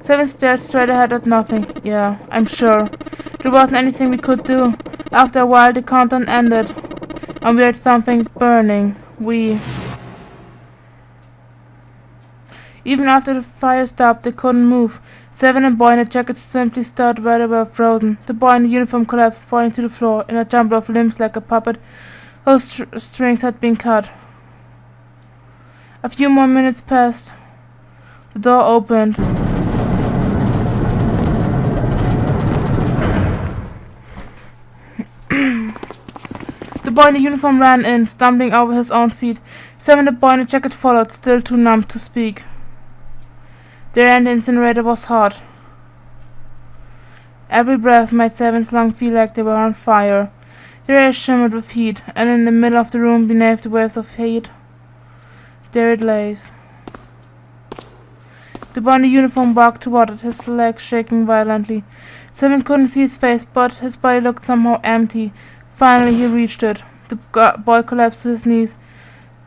Seven stared straight ahead at nothing. Yeah, I'm sure. There wasn't anything we could do. After a while the countdown ended, and we heard something burning. Even after the fire stopped, they couldn't move. Seven and boy in the jacket simply stood where they were frozen. The boy in the uniform collapsed, falling to the floor in a jumble of limbs like a puppet whose strings had been cut. A few more minutes passed. The door opened. The boy in the uniform ran in, stumbling over his own feet. Seven, the boy in the jacket, followed, still too numb to speak. The air in the incinerator was hot. Every breath made Seven's lungs feel like they were on fire. The air shimmered with heat, and in the middle of the room, beneath the waves of heat, there it lays. The boy in the uniform walked toward it, his legs shaking violently. Seven couldn't see his face, but his body looked somehow empty. Finally he reached it. The boy collapsed to his knees,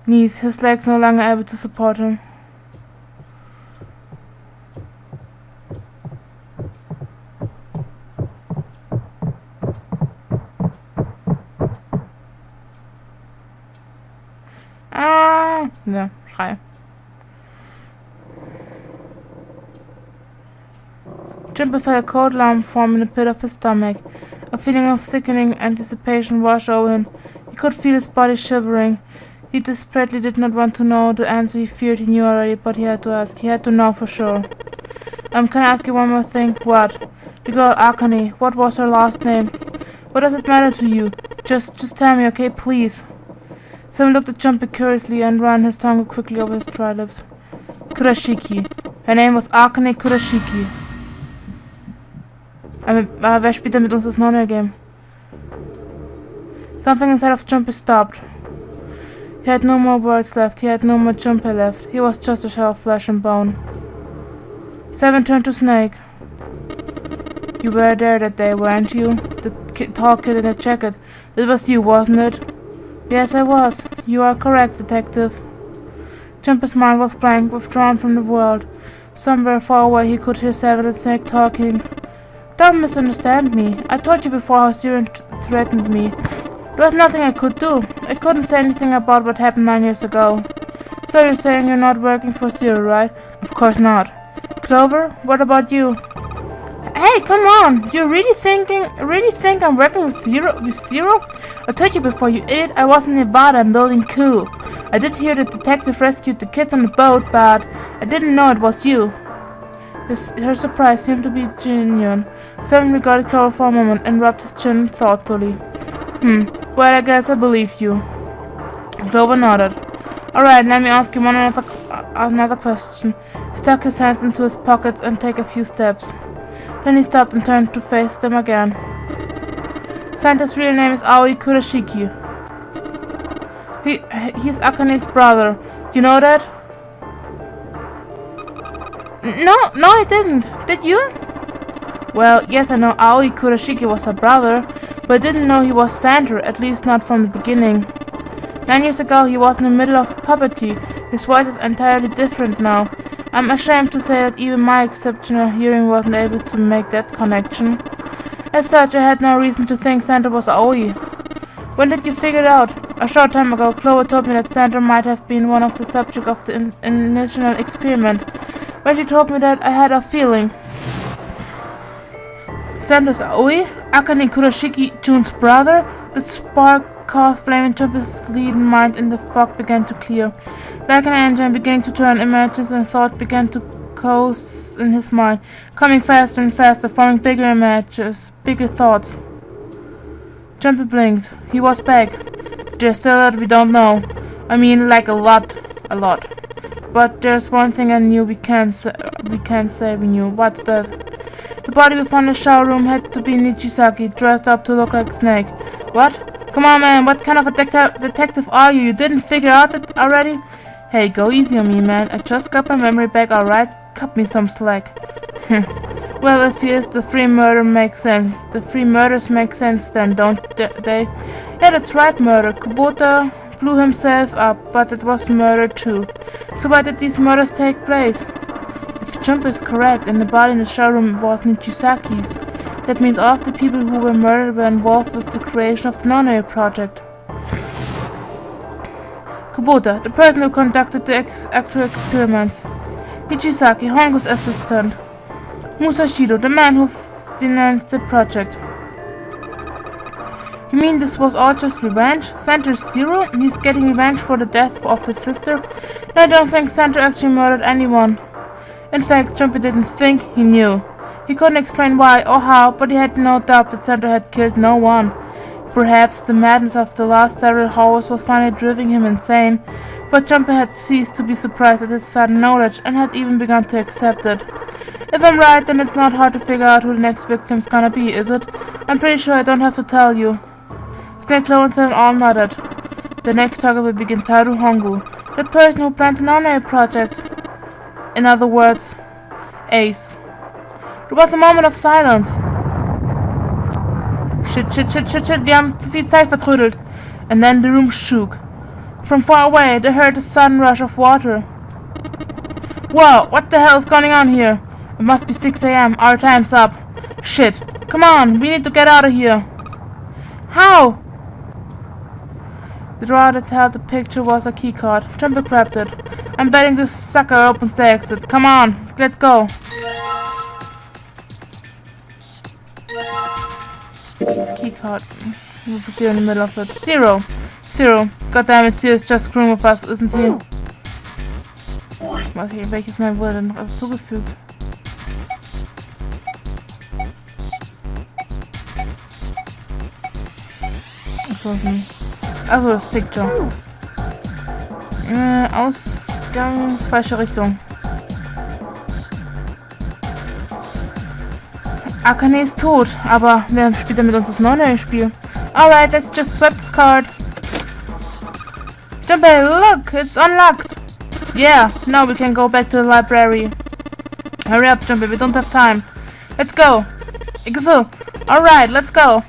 his legs no longer able to support him. Ja, Schrei. Jimbo felt a cold lump form in the pit of his stomach. A feeling of sickening anticipation washed over him. He could feel his body shivering. He desperately did not want to know the answer he feared he knew already, but he had to ask. He had to know for sure. Can I ask you one more thing? What? The girl Akane, what was her last name? What does it matter to you? Just tell me, okay, please. Sam looked at Jumper curiously and ran his tongue quickly over his dry lips. Kurashiki. Her name was Akane Kurashiki. Wer spielt denn mit uns das Nonner-Game? Something inside of Jumper stopped. He had no more words left. He had no more Jumper left. He was just a shell of flesh and bone. Seven turned to Snake. You were there that day, weren't you? The tall kid in the jacket. That was you, wasn't it? Yes, I was. You are correct, detective. Jumper's mind was blank, withdrawn from the world. Somewhere far away he could hear Seven and Snake talking. Don't misunderstand me. I told you before how Siren threatened me. There was nothing I could do. I couldn't say anything about what happened 9 years ago. So you're saying you're not working for Zero, right? Of course not. Clover, what about you? Hey, come on! You really think I'm working with Zero? I told you before, you idiot, I was in Nevada and building coup. I did hear the detective rescued the kids on the boat, but I didn't know it was you. Her surprise seemed to be genuine. Seven regarded Clover for a moment and rubbed his chin thoughtfully. Well, I guess I believe you. Clover nodded. Alright, let me ask you another question. He stuck his hands into his pockets and took a few steps. Then he stopped and turned to face them again. Santa's real name is Aoi Kurashiki. He's Akane's brother. You know that? No, I didn't. Did you? Well, yes, I know Aoi Kurashiki was her brother, but I didn't know he was Santa, at least not from the beginning. 9 years ago, he was in the middle of puberty. His voice is entirely different now. I'm ashamed to say that even my exceptional hearing wasn't able to make that connection. As such, I had no reason to think Santa was Aoi. When did you figure it out? A short time ago, Clover told me that Santa might have been one of the subjects of the initial experiment. When she told me that, I had a feeling. Santa's Aoi? Akane Kurashiki, June's brother? The spark caught flaming Jumper's leaden mind and the fog began to clear. Like an engine beginning to turn, images and thought began to coast in his mind, coming faster and faster, forming bigger images, bigger thoughts. Jumper blinked. He was back. There's still a lot we don't know. I mean, like a lot. But there's one thing I knew we can't say we knew. What's that? The body we found in the shower room had to be Nichisaki, dressed up to look like a snake. What? Come on, man, what kind of a detective are you? You didn't figure out it already? Hey, go easy on me, man. I just got my memory back, alright? Cut me some slack. Well, if he is, the three murders make sense. The three murders make sense then, don't they? Yeah, that's right, murder. Kubota blew himself up, but it was murder too. So why did these murders take place? Jumpy is correct, and the body in the showroom was Nichisaki's. That means all of the people who were murdered were involved with the creation of the Nonary project. Kubota, the person who conducted the actual experiments. Nichisaki, Hongo's assistant. Musashido, the man who financed the project. You mean this was all just revenge? Center Zero? He's getting revenge for the death of his sister? No, I don't think Center actually murdered anyone. In fact, Jumpy didn't think, he knew. He couldn't explain why or how, but he had no doubt that Center had killed no one. Perhaps the madness of the last several hours was finally driving him insane, but Jumpy had ceased to be surprised at his sudden knowledge and had even begun to accept it. If I'm right, then it's not hard to figure out who the next victim's gonna be, is it? I'm pretty sure I don't have to tell you. Snake Glow and Seven all nodded. The next target will be Gentaro Hongu, the person who planned the Nonary project. In other words, Ace. There was a moment of silence. Shit, wir haben zu viel Zeit vertrödelt. And then the room shook. From far away, they heard a sudden rush of water. Whoa, what the hell is going on here? It must be 6 a.m. Our time's up. Shit, come on, we need to get out of here. How? The drawer that held the picture was a keycard. Jumpy grabbed it. I'm betting this sucker opens the exit. Come on, let's go. Keycard. What's here in the middle of it? Zero. Goddammit, Zero is just screwing with us, isn't he? Was hier, welches Mal wurde noch zugefügt? Also das Picture. Ausgang, falsche Richtung. Akane ist tot, aber wer spielt denn mit uns das neue Spiel? Alright, let's just swipe this card. Jumpy, look, it's unlocked. Yeah, now we can go back to the library. Hurry up, Jumpy, we don't have time. Let's go. Ikusu. Alright, let's go.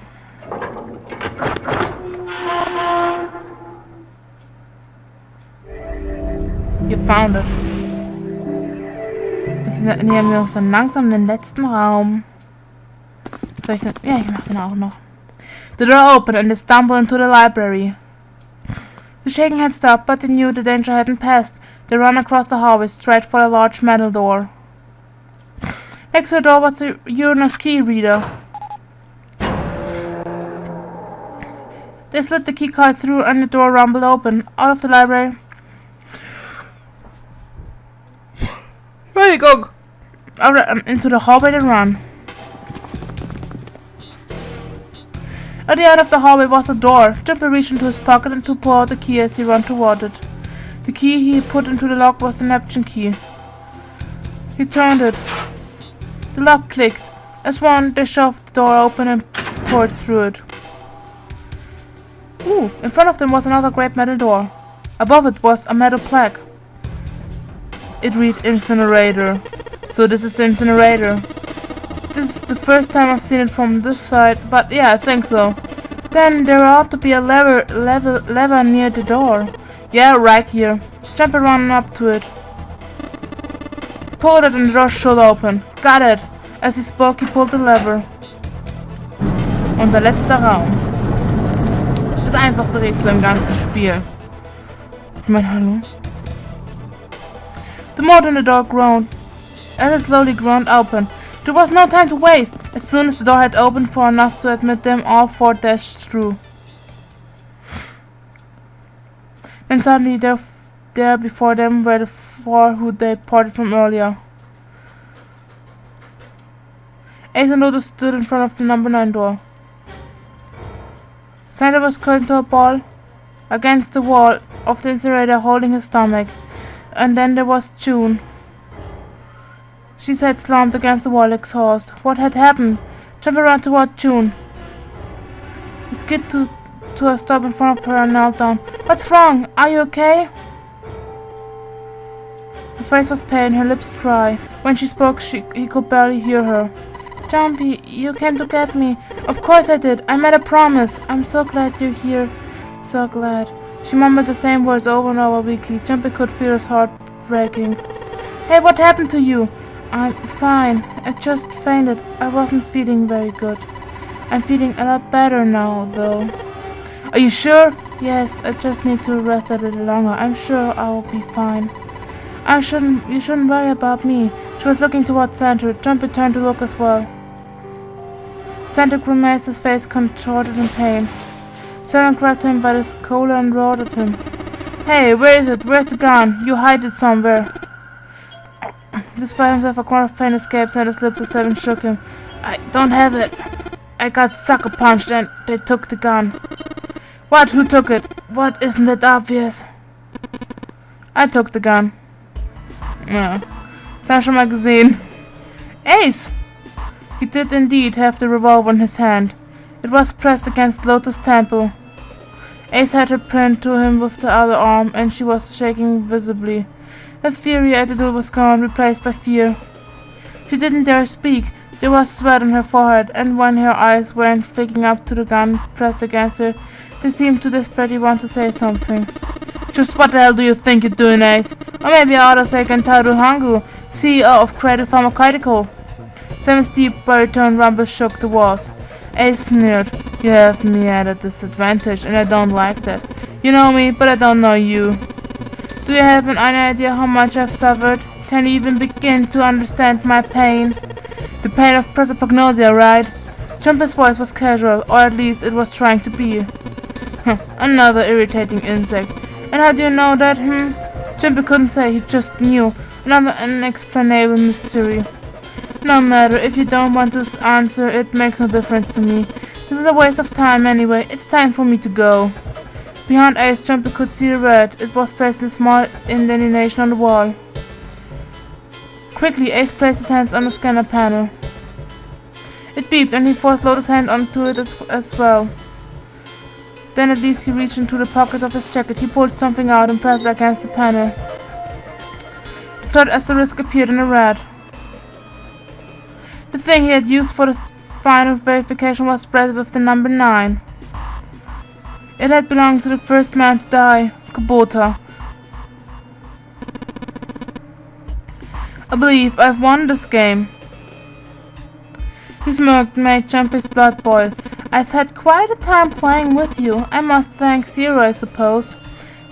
You found it. Jetzt nähern wir uns dann langsam den letzten Raum. Soll ich den? Ja, ich mach den auch noch. The door opened and they stumbled into the library. The shaking had stopped, but they knew the danger hadn't passed. They ran across the hallway straight for a large metal door. Next to the door was the Uranus key reader. They slid the key card through and the door rumbled open. Out of the library. Ready, go! Into the hallway they ran. At the end of the hallway was a door. Jumpy reached into his pocket and to pull out the key as he ran toward it. The key he put into the lock was the Neptune key. He turned it. The lock clicked. As one, they shoved the door open and poured through it. Ooh, in front of them was another great metal door. Above it was a metal plaque. It read Incinerator. So this is the Incinerator. This is the first time I've seen it from this side, but yeah, I think so. Then there ought to be a lever near the door. Yeah, right here. Jumpy ran up to it. Pulled it and the door should open. Got it. As he spoke, he pulled the lever. Unser letzter Raum. Das einfachste Rätsel im ganzen Spiel. Ich meine, hallo? The motor in the door groaned. As it slowly groaned open. There was no time to waste. As soon as the door had opened for enough to admit them, all four dashed through. Then suddenly there before them were the four who they parted from earlier. Ace and Lotus stood in front of the number 9 door. Santa was curled into a ball against the wall of the incinerator, holding his stomach. And then there was June. She sat slumped against the wall, exhausted. What had happened? Jumpy ran toward June. He skidded to a stop in front of her and knelt down. What's wrong? Are you okay? Her face was pale and her lips dry. When she spoke, he could barely hear her. Jumpy, you came to get me. Of course I did. I made a promise. I'm so glad you're here. So glad. She mumbled the same words over and over weakly. Jumpy could feel his heart breaking. Hey, what happened to you? I'm fine. I just fainted. I wasn't feeling very good. I'm feeling a lot better now, though. Are you sure? Yes, I just need to rest a little longer. I'm sure I will be fine. You shouldn't worry about me. She was looking towards Santa. Jumpy turned to look as well. Santa grimaced, his face contorted in pain. Seven grabbed him by his collar and roared at him. Hey, where is it? Where's the gun? You hide it somewhere. Despite himself, a groan of pain escaped Santa's lips as Seven shook him. I don't have it. I got sucker punched and they took the gun. What? Who took it? What? Isn't it obvious? I took the gun. Ja. Das haben wir schon mal gesehen. Ace! He did indeed have the revolver in his hand. It was pressed against Lotus' temple. Ace had her pinned to him with the other arm, and she was shaking visibly. The fury at the duel was gone, replaced by fear. She didn't dare speak. There was sweat on her forehead, and when her eyes weren't flicking up to the gun pressed against her, they seemed to desperately want to say something. Just what the hell do you think you're doing, Ace? Or maybe I ought to say Kentaro Hangu, CEO of Creative Pharmaceutical. Seven's deep baritone rumble shook the walls. Ace sneered. You have me at a disadvantage, and I don't like that. You know me, but I don't know you. Do you have any idea how much I've suffered? Can you even begin to understand my pain? The pain of prosopagnosia, right? Jumpy's voice was casual, or at least it was trying to be. Another irritating insect. And how do you know that, Jumpy couldn't say, he just knew. Another unexplainable mystery. No matter, if you don't want to answer, it makes no difference to me. This is a waste of time anyway. It's time for me to go. Behind Ace, Jumpy could see the red. It was placed in a small indentation on the wall. Quickly, Ace placed his hands on the scanner panel. It beeped, and he forced Lotus' hand onto it as well. Then at least he reached into the pocket of his jacket. He pulled something out and pressed it against the panel. The third asterisk appeared in the red. The thing he had used for the final verification was spread with the number 9. It had belonged to the first man to die, Kubota. I believe I've won this game. He smirked, made Jumpy's blood boil. I've had quite a time playing with you. I must thank Zero, I suppose.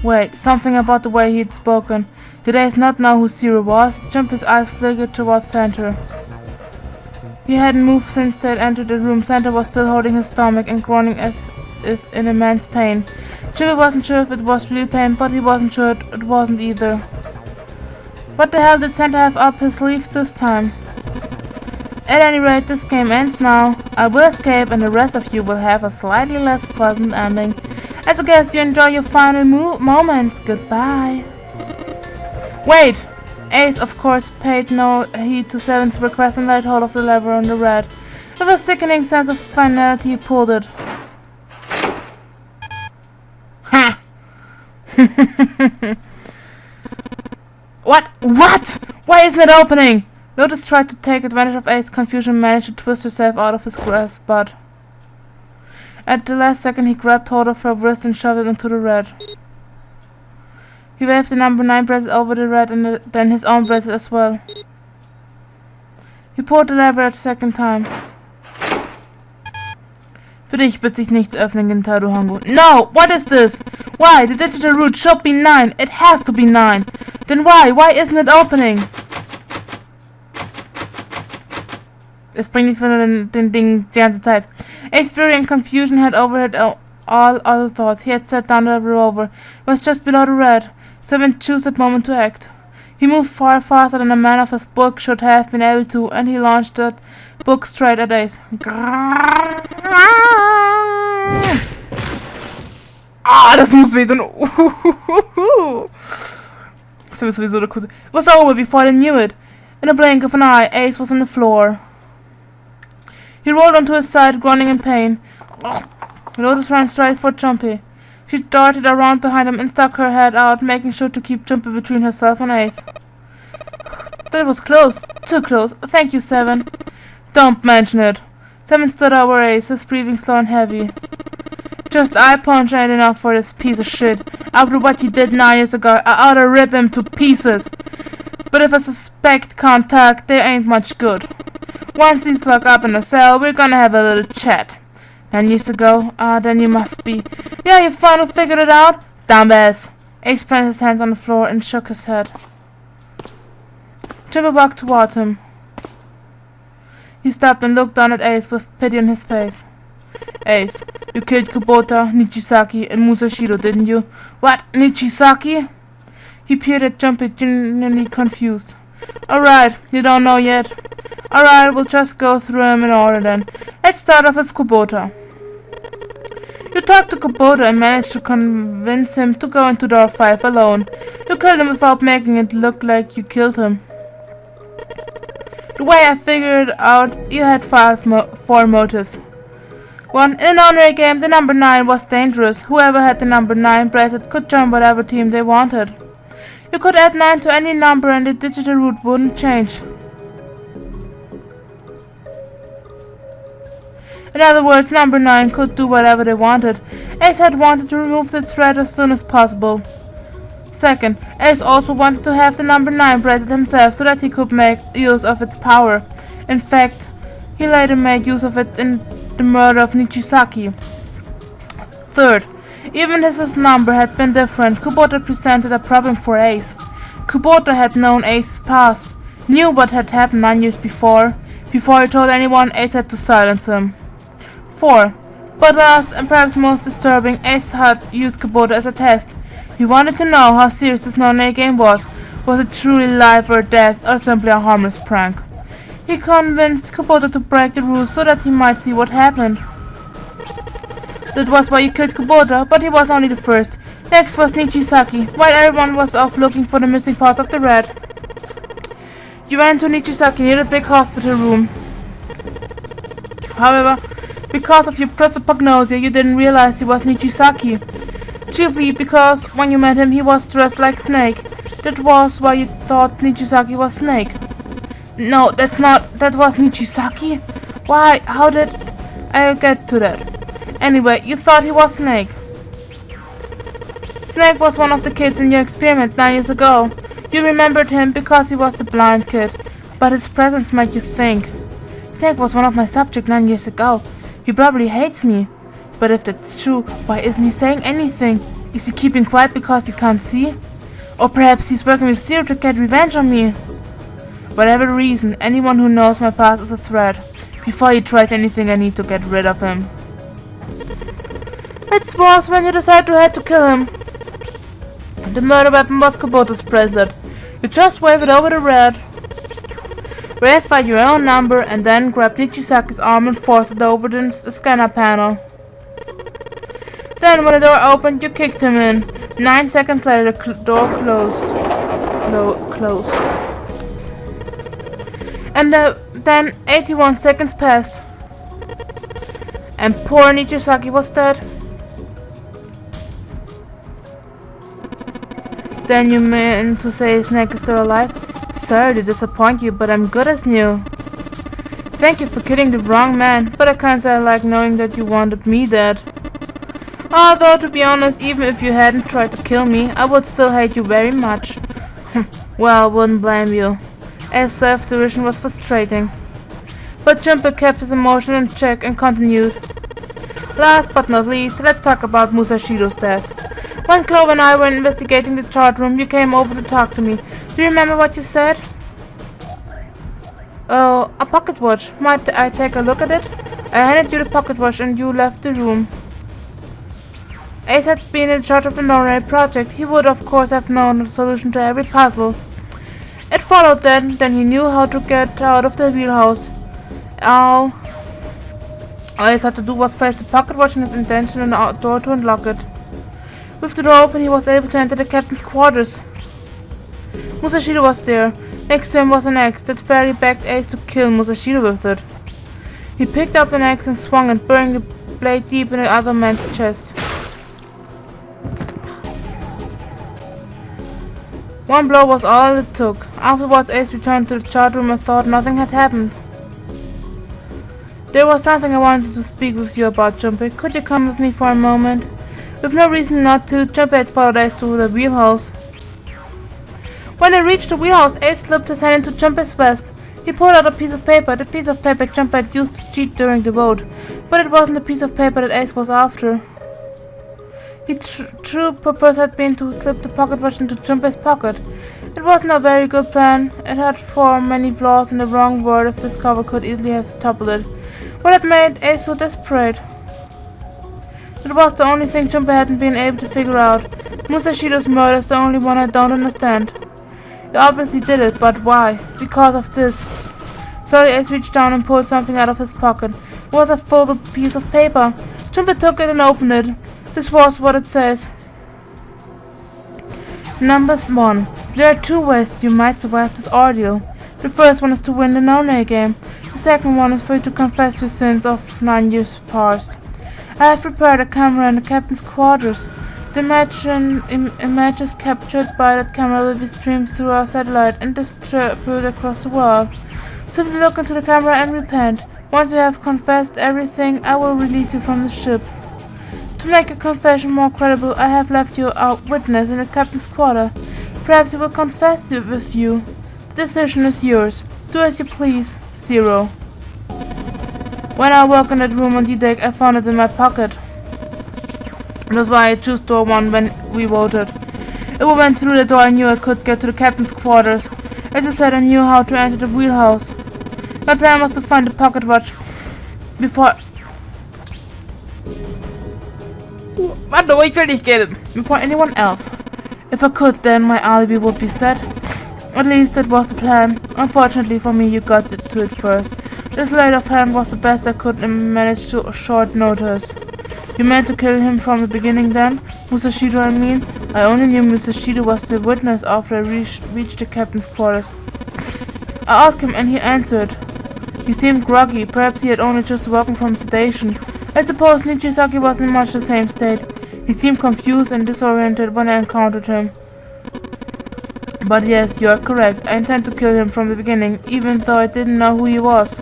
Wait, something about the way he'd spoken. Did Ace not know who Zero was? Jumpy's eyes flickered towards Santa. He hadn't moved since they'd entered the room. Santa was still holding his stomach and groaning as if in immense pain. Jumpy wasn't sure if it was real pain, but he wasn't sure it wasn't either. What the hell did Santa have up his sleeves this time? At any rate, this game ends now. I will escape and the rest of you will have a slightly less pleasant ending. As a guest, you enjoy your final moments. Goodbye. Wait! Ace, of course, paid no heed to Seven's request and laid hold of the lever on the red. With a sickening sense of finality, he pulled it. Ha! What? Why isn't it opening? Lotus tried to take advantage of Ace's confusion and managed to twist herself out of his grasp, but at the last second he grabbed hold of her wrist and shoved it into the red. He waved the number 9 bracelet over the red and then his own bracelet as well. He pulled the lever a second time. Für dich wird sich nichts öffnen, Gentaro Hangu. No! What is this? Why? The digital root should be 9. It has to be 9. Then why? Why isn't it opening? Es bringt nichts, wenn du den Ding die ganze Zeit. Ace's fury and confusion had overheard all other thoughts. He had set down the revolver. It was just below the red. Seven chose that moment to act. He moved far faster than a man of his book should have been able to, and he launched that book straight at Ace. Ah, das muss weh tun. Das ist sowieso der Kuss. It was over before they knew it. In a blink of an eye, Ace was on the floor. He rolled onto his side, groaning in pain. Lotus ran straight for Jumpy. She darted around behind him and stuck her head out, making sure to keep Jumpy between herself and Ace. That was close. Too close. Thank you, Seven. Don't mention it. Seven stood over Ace, his breathing slow and heavy. Just eye punch ain't enough for this piece of shit. After what you did 9 years ago, I oughta rip him to pieces. But if I suspect contact, they ain't much good. Once he's locked up in a cell, we're gonna have a little chat. 9 years ago? Then you must be. Yeah, you finally figured it out? Dumbass. Ace planted his hands on the floor and shook his head. Jimmy walked towards him. He stopped and looked down at Ace with pity on his face. Ace, you killed Kubota, Nichisaki, and Musashiro, didn't you? What? Nichisaki? He peered at Junpei, genuinely confused. Alright, you don't know yet. Alright, we'll just go through them in order then. Let's start off with Kubota. You talked to Kubota and managed to convince him to go into door 5 alone. You killed him without making it look like you killed him. The way I figured out, you had 4 motives. 1. In an honorary game, the number 9 was dangerous. Whoever had the number 9 bracelet could join whatever team they wanted. You could add 9 to any number and the digital route wouldn't change. In other words, number 9 could do whatever they wanted. Ace had wanted to remove the threat as soon as possible. 2nd, Ace also wanted to have the number 9 bracelet himself so that he could make use of its power. In fact, he later made use of it in the murder of Nichisaki. 3rd, even as his number had been different, Kubota presented a problem for Ace. Kubota had known Ace's past, knew what had happened 9 years before. Before he told anyone, Ace had to silence him. 4. But last and perhaps most disturbing, Ace had used Kubota as a test. He wanted to know how serious this no-name game was. Was it truly life or death, or simply a harmless prank? He convinced Kubota to break the rules so that he might see what happened. That was why you killed Kubota, but he was only the first. Next was Nichisaki, while everyone was off looking for the missing part of the rat. You went to Nichisaki near the big hospital room. However, because of your prosopagnosia, you didn't realize he was Nichisaki. Chiefly because when you met him, he was dressed like Snake. That was why you thought Nichisaki was Snake. No, that was Nichisaki? Why? How did... I'll get to that. Anyway, you thought he was Snake. Snake was one of the kids in your experiment 9 years ago. You remembered him because he was the blind kid, but his presence made you think. Snake was one of my subjects 9 years ago. He probably hates me. But if that's true, why isn't he saying anything? Is he keeping quiet because he can't see? Or perhaps he's working with Zero to get revenge on me? Whatever the reason, anyone who knows my past is a threat. Before he tries anything, I need to get rid of him. It was when you decided you had to kill him. The murder weapon was Kubota's bracelet. You just wave it over the red. Verify your own number and then grab Nichisaki's arm and force it over the scanner panel. Then when the door opened, you kicked him in. 9 seconds later, the door closed. Closed. And then 81 seconds passed. And poor Nichisaki was dead. Then you mean to say Snake is still alive? Sorry to disappoint you, but I'm good as new. Thank you for killing the wrong man, but I can't say I like knowing that you wanted me dead. Although, to be honest, even if you hadn't tried to kill me, I would still hate you very much. Well, I wouldn't blame you. As self-derision was frustrating. But Junpei kept his emotion in check and continued. Last but not least, let's talk about Musashiro's death. When Clove and I were investigating the chart room, you came over to talk to me. Do you remember what you said? Oh, a pocket watch. Might I take a look at it? I handed you the pocket watch and you left the room. Ace had been in charge of the Norway project. He would of course have known the solution to every puzzle. It followed then he knew how to get out of the wheelhouse. All Ace had to do was place the pocket watch in his intention on the door to unlock it. With the door open, he was able to enter the captain's quarters. Musashiro was there. Next to him was an axe that fairly begged Ace to kill Musashiro with it. He picked up an axe and swung it, burying the blade deep in the other man's chest. One blow was all it took. Afterwards, Ace returned to the chart room and thought nothing had happened. There was something I wanted to speak with you about, Junpei. Could you come with me for a moment? With no reason not to, Junpei had followed Ace to the wheelhouse. When they reached the wheelhouse, Ace slipped his hand into Jumper's vest. He pulled out a piece of paper, the piece of paper Jumper had used to cheat during the vote. But it wasn't the piece of paper that Ace was after. His true purpose had been to slip the pocket watch into Jumper's pocket. It wasn't a very good plan. It had many flaws, and the wrong word, if discovered, could easily have toppled it. What had made Ace so desperate? It was the only thing Jumper hadn't been able to figure out. Musashido's murder is the only one I don't understand. He obviously did it, but why? Because of this. Slowly Ace reached down and pulled something out of his pocket. It was a folded piece of paper. Jumper took it and opened it. This was what it says. Numbers 1. There are 2 ways you might survive this ordeal. The first one is to win the no-name game. The second one is for you to confess your sins of 9 years past. I have prepared a camera in the captain's quarters. The images captured by that camera will be streamed through our satellite and distributed across the world. Simply look into the camera and repent. Once you have confessed everything, I will release you from the ship. To make your confession more credible, I have left you a witness in the captain's quarter. Perhaps he will confess with you. The decision is yours. Do as you please. Zero. When I woke in that room on D-Deck, I found it in my pocket. That's why I chose door 1 when we voted. If we went through the door, I knew I could get to the captain's quarters. As I said, I knew how to enter the wheelhouse. My plan was to find the pocket watch before... Warte, ich will nicht gehen. Before anyone else. If I could, then my alibi would be set. At least that was the plan. Unfortunately for me, you got to it first. This sleight of hand was the best I could manage to short notice. You meant to kill him from the beginning then? Musashido, I mean? I only knew Musashido was the witness after I reached the captain's quarters. I asked him and he answered. He seemed groggy, perhaps he had only just woken from sedation. I suppose Nichisaki was in much the same state. He seemed confused and disoriented when I encountered him. But yes, you are correct. I intend to kill him from the beginning, even though I didn't know who he was.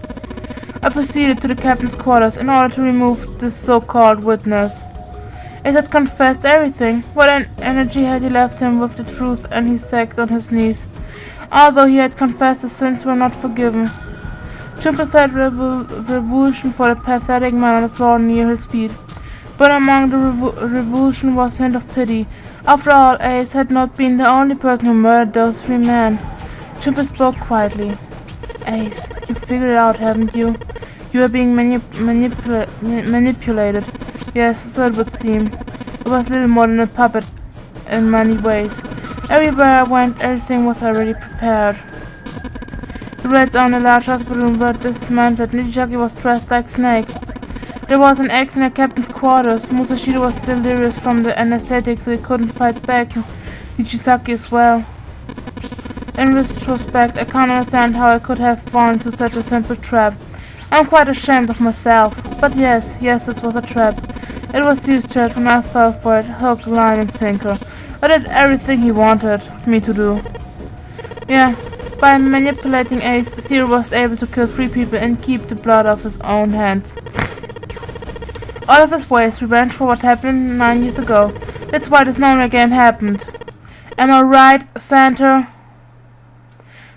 I proceeded to the captain's quarters in order to remove this so-called witness. Ace had confessed everything. What energy had he left him with the truth, and he sagged on his knees. Although he had confessed, his sins were not forgiven. Jumper felt revulsion for the pathetic man on the floor near his feet. But among the revulsion was a hint of pity. After all, Ace had not been the only person who murdered those 3 men. Jumper spoke quietly. Ace, you figured it out, haven't you? You are being manipulated. Yes, so it would seem. It was little more than a puppet in many ways. Everywhere I went, everything was already prepared. The rats on the large hospital room were dismantled. Nijaki was dressed like Snake. There was an axe in the captain's quarters. Musashido was delirious from the anesthetic, so he couldn't fight back. Nichisaki as well. In retrospect, I can't understand how I could have fallen into such a simple trap. I'm quite ashamed of myself. But yes, this was a trap. It was Zeus' trap and I fell for it, hook, line and sinker. I did everything he wanted me to do. Yeah, by manipulating Ace, Zero was able to kill 3 people and keep the blood off his own hands. All of his ways, revenge for what happened 9 years ago. That's why this no-name game happened. Am I right, Santa?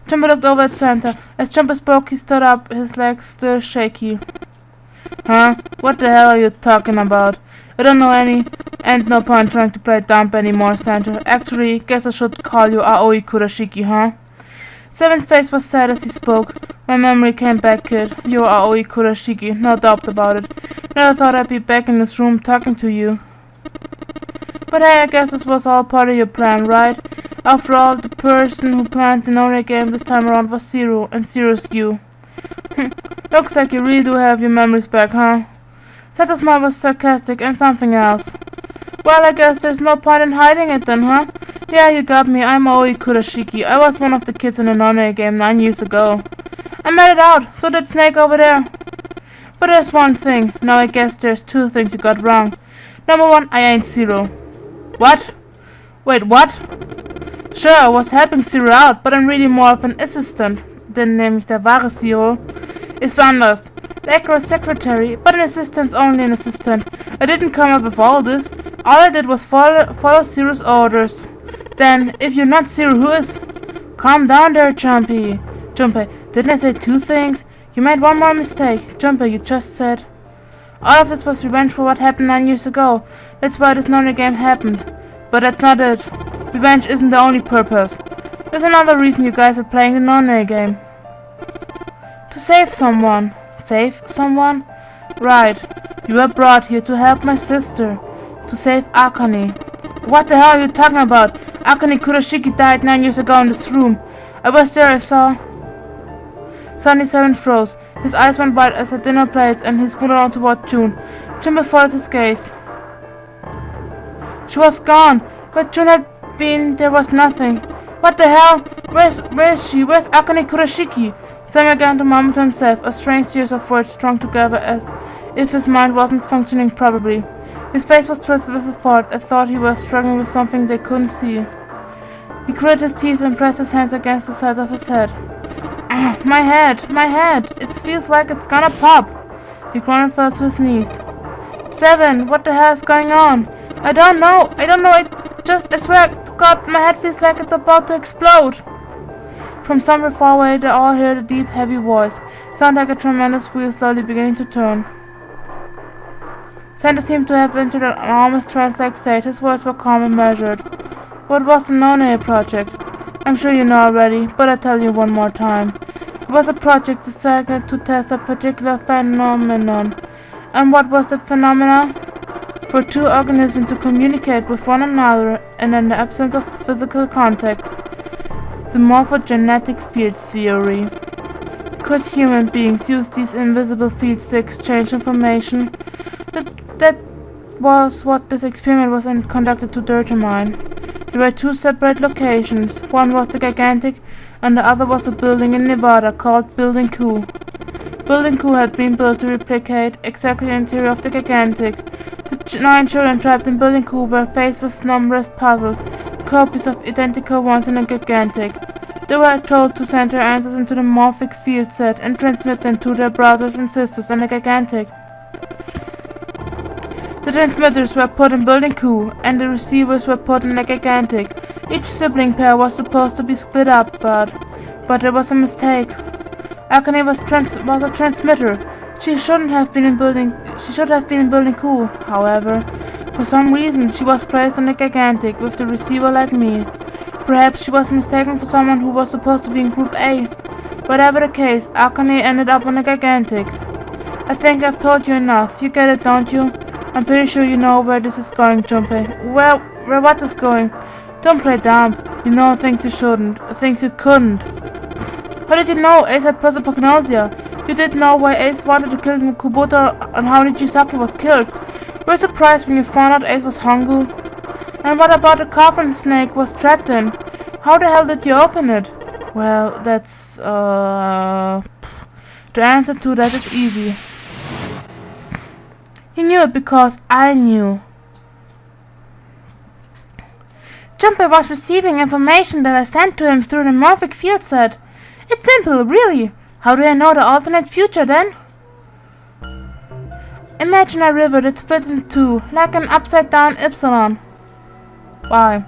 Jumper looked over at Santa. As Jumper spoke, he stood up, his legs still shaky. Huh? What the hell are you talking about? I don't know any, and no point trying to play dumb anymore, Santa. Actually, guess I should call you Aoi Kurashiki, huh? Seven's face was sad as he spoke. My memory came back, kid. You're Aoi Kurashiki, no doubt about it. Never thought I'd be back in this room talking to you. But hey, I guess this was all part of your plan, right? After all, the person who planned the no-name game this time around was Zero, and Zero's you. Looks like you really do have your memories back, huh? Santa's smile was sarcastic and something else. Well, I guess there's no point in hiding it then, huh? Yeah, you got me. I'm Aoi Kurashiki. I was one of the kids in the no-name game 9 years ago. I made it out, so did Snake over there. But there's one thing. Now I guess there's 2 things you got wrong. Number 1, I ain't Zero. What? Wait, what? Sure, I was helping Zero out, but I'm really more of an assistant. Denn nämlich der wahre Zero ist woanders. The accurate secretary, but an assistant's only an assistant. I didn't come up with all this. All I did was follow Zero's orders. Then, if you're not Zero, who is? Calm down there, Junpei. Junpei, didn't I say 2 things? You made one more mistake. Junpei, you just said. All of this was revenge for what happened 9 years ago. That's why this None game happened. But that's not it. Revenge isn't the only purpose. There's another reason you guys are playing the None game. To save someone. Save someone? Right. You were brought here to help my sister. To save Akane. What the hell are you talking about? Akane Kurashiki died 9 years ago in this room. I was there, I saw. Suddenly 7 froze. His eyes went wide as the dinner plates and he moved on toward June. June followed his gaze. She was gone. Where June had been, there was nothing. What the hell? Where is she? Where's Akane Kurashiki? Sam began to mumble to himself, a strange series of words strung together as if his mind wasn't functioning properly. His face was twisted with a thought he was struggling with something they couldn't see. He gritted his teeth and pressed his hands against the sides of his head. My head! It feels like it's gonna pop! He groaned and fell to his knees. 7, what the hell is going on? I don't know, I swear to God, my head feels like it's about to explode! From somewhere far away, they all heard a deep, heavy voice. It sounded like a tremendous wheel slowly beginning to turn. Santa seemed to have entered an almost trance-like state. His words were calm and measured. What was the None project? I'm sure you know already, but I'll tell you one more time. It was a project designed to test a particular phenomenon. And what was the phenomena? For 2 organisms to communicate with one another and in the absence of physical contact. The morphogenetic field theory. Could human beings use these invisible fields to exchange information? That was what this experiment was conducted to determine. There were 2 separate locations. One was the Gigantic and the other was a building in Nevada called Building Q. Building Q had been built to replicate exactly the interior of the Gigantic. The 9 children trapped in Building Q were faced with numerous puzzles, copies of identical ones in the Gigantic. They were told to send their answers into the morphic field set and transmit them to their brothers and sisters in the Gigantic. The transmitters were put in Building Q, and the receivers were put in the Gigantic. Each sibling pair was supposed to be split up, but there was a mistake. Akane was a transmitter. She should have been in Building Q. However, for some reason, she was placed in the Gigantic with the receiver like me. Perhaps she was mistaken for someone who was supposed to be in Group A. Whatever the case, Akane ended up on the Gigantic. I think I've told you enough. You get it, don't you? I'm pretty sure you know where this is going, Junpei. Where what is going? Don't play dumb. You know things you shouldn't, things you couldn't. How did you know Ace had prosopagnosia? You didn't know why Ace wanted to kill Kubota and how Nijisaki was killed. Were you surprised when you found out Ace was Hongu? And what about the coffin the snake was trapped in? How the hell did you open it? Well, that's, the answer to that is easy. He knew it because I knew. Junpei was receiving information that I sent to him through the morphic field set. It's simple, really. How do I know the alternate future then? Imagine a river that split in 2, like an upside-down epsilon. Why?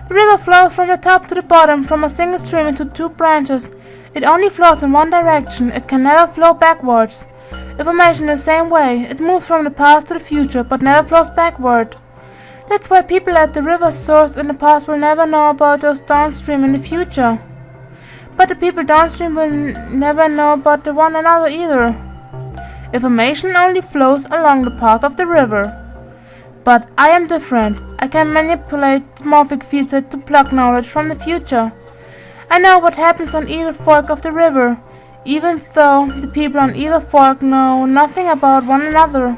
The river flows from the top to the bottom from a single stream into 2 branches. It only flows in one direction. It can never flow backwards. Information the same way. It moves from the past to the future, but never flows backward. That's why people at the river's source in the past will never know about those downstream in the future. But the people downstream will never know about the one another either. Information only flows along the path of the river. But I am different. I can manipulate the morphic field set to pluck knowledge from the future. I know what happens on either fork of the river, even though the people on either fork know nothing about one another.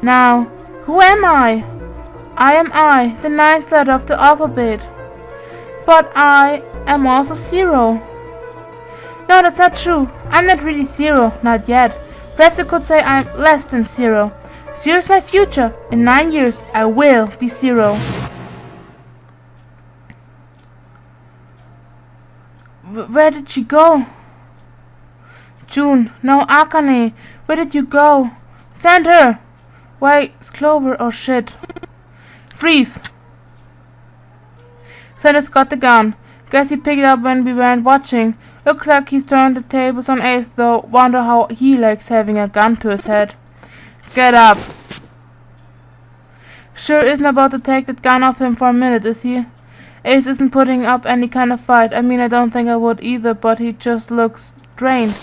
Now, who am I? I am I, the 9th letter of the alphabet. But I am also 0. No, that's not true. I'm not really 0, not yet. Perhaps you could say I'm less than 0. 0 is my future. In 9 years, I will be 0. Where did she go? June, no, Akane. Where did you go? Send her! Why, it's Clover, oh shit. Freeze! Sanders got the gun. Guess he picked it up when we weren't watching. Looks like he's turned the tables on Ace though. Wonder how he likes having a gun to his head. Get up. Sure isn't about to take that gun off him for a minute, is he? Ace isn't putting up any kind of fight. I mean, I don't think I would either, but he just looks drained.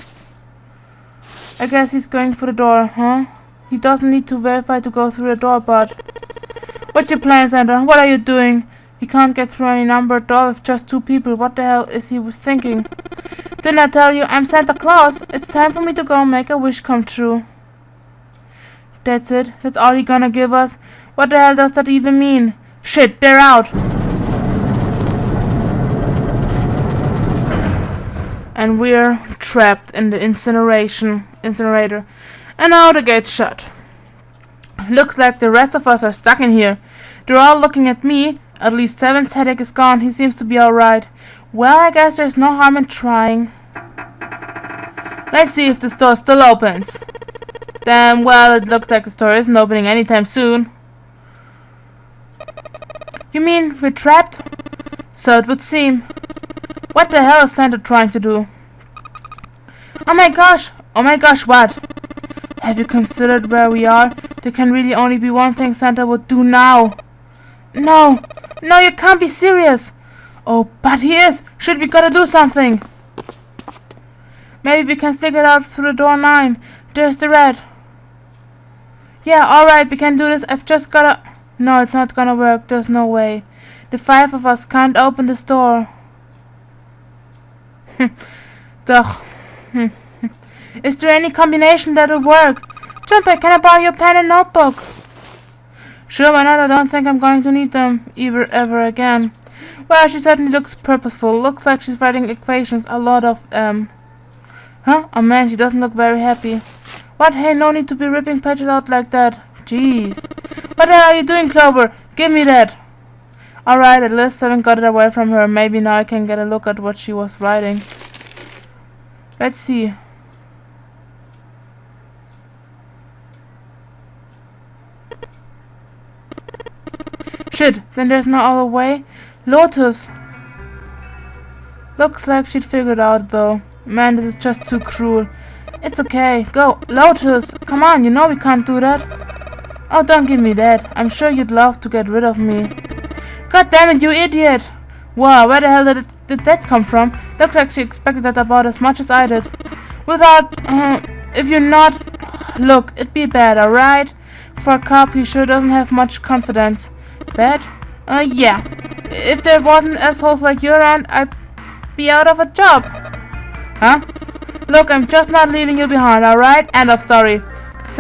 I guess he's going for the door, huh? He doesn't need to verify to go through the door, but... What's your plan, Santa? What are you doing? He can't get through any numbered door with just 2 people. What the hell is he thinking? Didn't I tell you I'm Santa Claus? It's time for me to go make a wish come true. That's it? That's all he gonna give us? What the hell does that even mean? Shit, they're out! And we're trapped in the incinerator. And now the gate's shut. Looks like the rest of us are stuck in here. They're all looking at me. At least Seven's headache is gone. He seems to be alright. Well, I guess there's no harm in trying. Let's see if the store still opens. Damn well, it looks like the store isn't opening anytime soon. You mean we're trapped? So it would seem. What the hell is Santa trying to do? Oh my gosh, what? Have you considered where we are? There can really only be one thing Santa would do now. No, you can't be serious. Oh, but he is. Shit, we gotta do something. Maybe we can stick it out through door 9. There's the red. Yeah, alright, we can do this. I've just gotta... No, it's not gonna work. There's no way. The 5 of us can't open this door. Is there any combination that'll work? Jumper, can I borrow your pen and notebook? Sure, why not? I don't think I'm going to need them ever again. Well, she certainly looks purposeful. Looks like she's writing equations. A lot of, Huh? Oh man, she doesn't look very happy. What? Hey, no need to be ripping pages out like that. Jeez. What the hell are you doing, Clover? Give me that. Alright, at least I haven't got it away from her. Maybe now I can get a look at what she was writing. Let's see. Shit, then there's no other way. Lotus. Looks like she'd figured out though. Man, this is just too cruel. It's okay. Go, Lotus. Come on, you know we can't do that. Oh, don't give me that. I'm sure you'd love to get rid of me. God damn it, you idiot. Wow, where the hell did that come from? Looks like she expected that about as much as I did. Without, if you're not... Look, it'd be bad, alright? For a cop, he sure doesn't have much confidence. Bad? Yeah. If there wasn't assholes like you around, I'd be out of a job. Huh? Look, I'm just not leaving you behind, alright? End of story.